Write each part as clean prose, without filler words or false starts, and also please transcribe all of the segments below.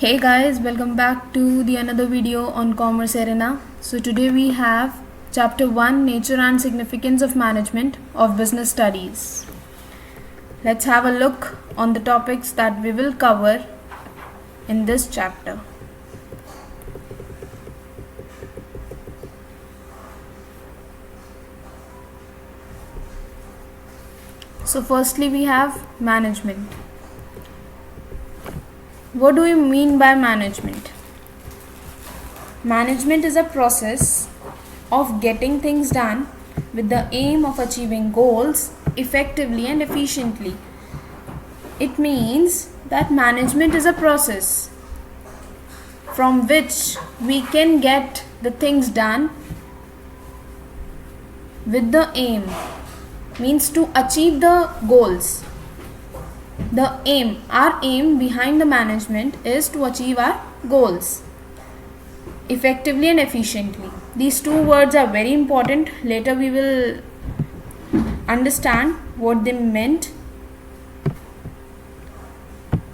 Hey guys, welcome back to the another video on Commerce Arena. So today we have chapter 1, Nature and Significance of Management of Business Studies. Let's have a look on the topics that we will cover in this chapter. So firstly we have management. What do you mean by management? Management is a process of getting things done with the aim of achieving goals effectively and efficiently. It means that management is a process from which we can get the things done with the aim, means to achieve the goals. Our aim behind the management is to achieve our goals effectively and efficiently. These two words are very important. Later we will understand what they meant.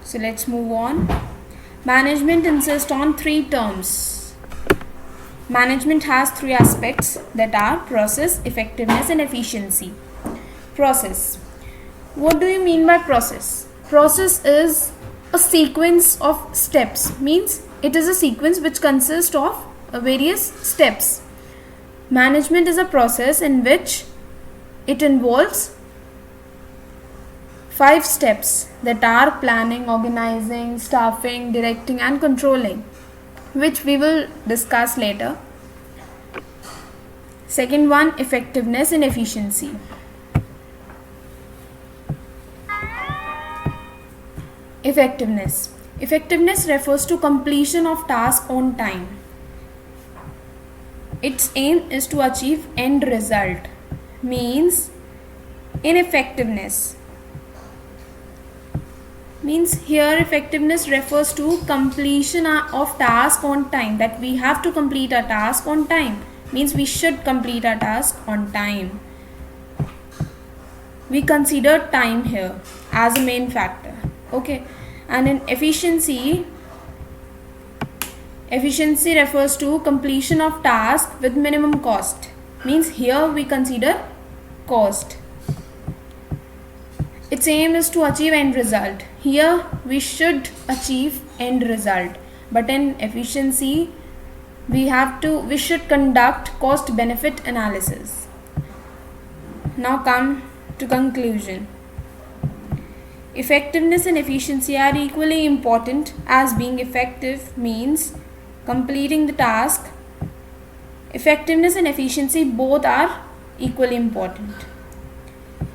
So let's move on. Management insists on three terms. Management has three aspects, that are process, effectiveness and efficiency. Process. What do you mean by process? Process is a sequence of steps, means it is a sequence which consists of various steps. Management is a process in which it involves 5 steps, that are planning, organizing, staffing, directing and controlling, which we will discuss later. Second one, effectiveness and efficiency. Effectiveness. Effectiveness refers to completion of task on time. Its aim is to achieve end result. Means ineffectiveness. Means here effectiveness refers to completion of task on time, that we have to complete a task on time. Means we should complete a task on time. We consider time here as a main factor. Okay, and in efficiency refers to completion of task with minimum cost. Means here we consider cost. Its aim is to achieve end result. Here we should achieve end result, but in efficiency we should conduct cost benefit analysis. Now come to conclusion. Effectiveness and efficiency are equally important, as being effective means completing the task. Effectiveness and efficiency both are equally important.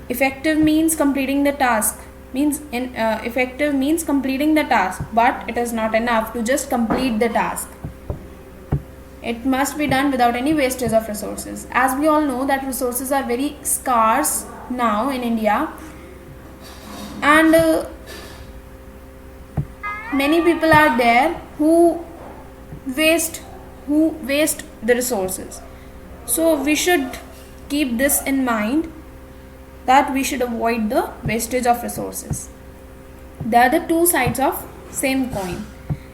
Effective means completing the task, effective means completing the task, but it is not enough to just complete the task. It must be done without any wastage of resources. As we all know that resources are very scarce now in India, and many people are there who waste the resources. So we should keep this in mind, that we should avoid the wastage of resources. They are the two sides of same coin.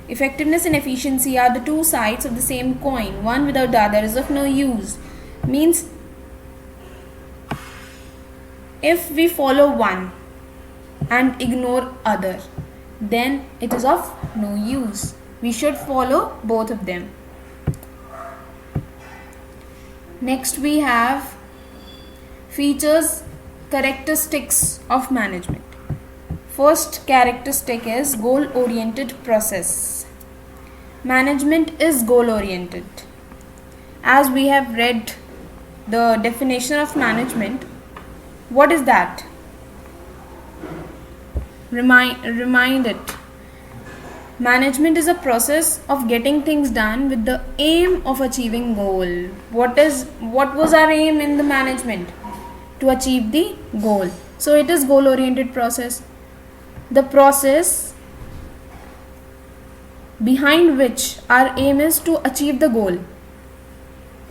Effectiveness and efficiency are the two sides of the same coin. One without the other is of no use. Means if we follow one and ignore other, then it is of no use. We should follow both of them. Next we have features, characteristics of management. First characteristic is goal oriented process. Management is goal oriented. As we have read the definition of management, what is that? Remind it. Management is a process of getting things done with the aim of achieving goal. What was our aim in the management? To achieve the goal. So it is goal oriented process. The process behind which our aim is to achieve the goal,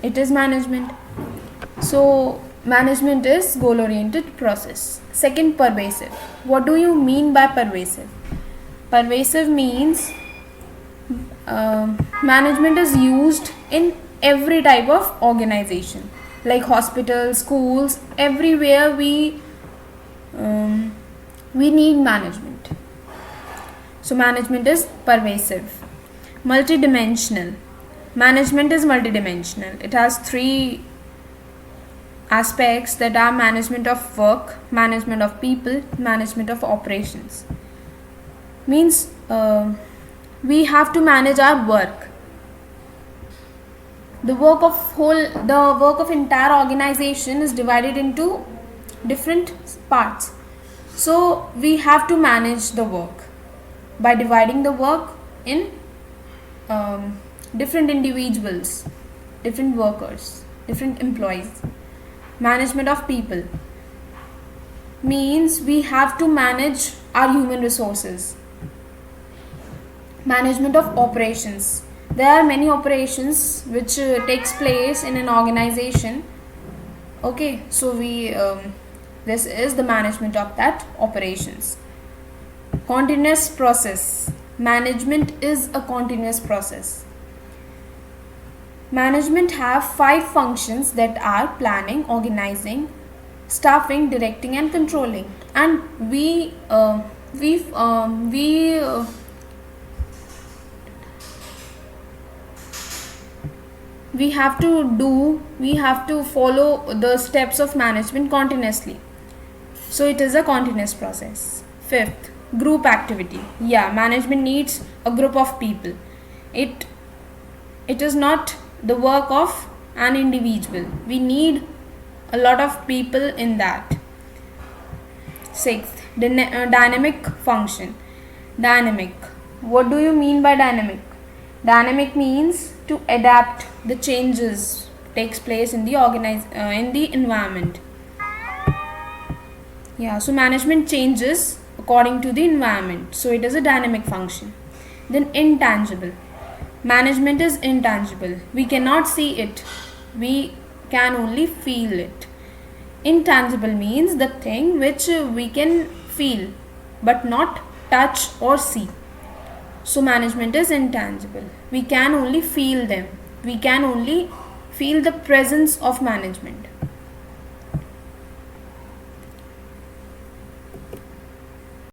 it is management. So management is goal oriented process. Second, pervasive. What do you mean by pervasive? Pervasive means Management is used in every type of organization, like hospitals, schools, everywhere we need management. So management is pervasive. Multidimensional. Management is multidimensional. It has three aspects that are management of work, management of people, management of operations. Means we have to manage our work. The work of entire organization is divided into different parts. So we have to manage the work by dividing the work in different individuals, different workers, different employees. Management of people means we have to manage our human resources. Management of operations. There are many operations which takes place in an organization. Okay, so this is the management of that operations. Continuous process. Management is a continuous process. Management have 5 functions that are planning, organizing, staffing, directing and controlling. And we have to follow the steps of management continuously. So it is a continuous process. 5th, group activity. Management needs a group of people. It is not the work of an individual. We need a lot of people in that. 6th, dynamic function. Dynamic. What do you mean by dynamic? Dynamic means to adapt the changes takes place in the in the environment. So management changes according to the environment. So it is a dynamic function. Then intangible. Management is intangible. We cannot see it. We can only feel it. Intangible means the thing which we can feel but not touch or see. So management is intangible. We can only feel them. We can only feel the presence of management.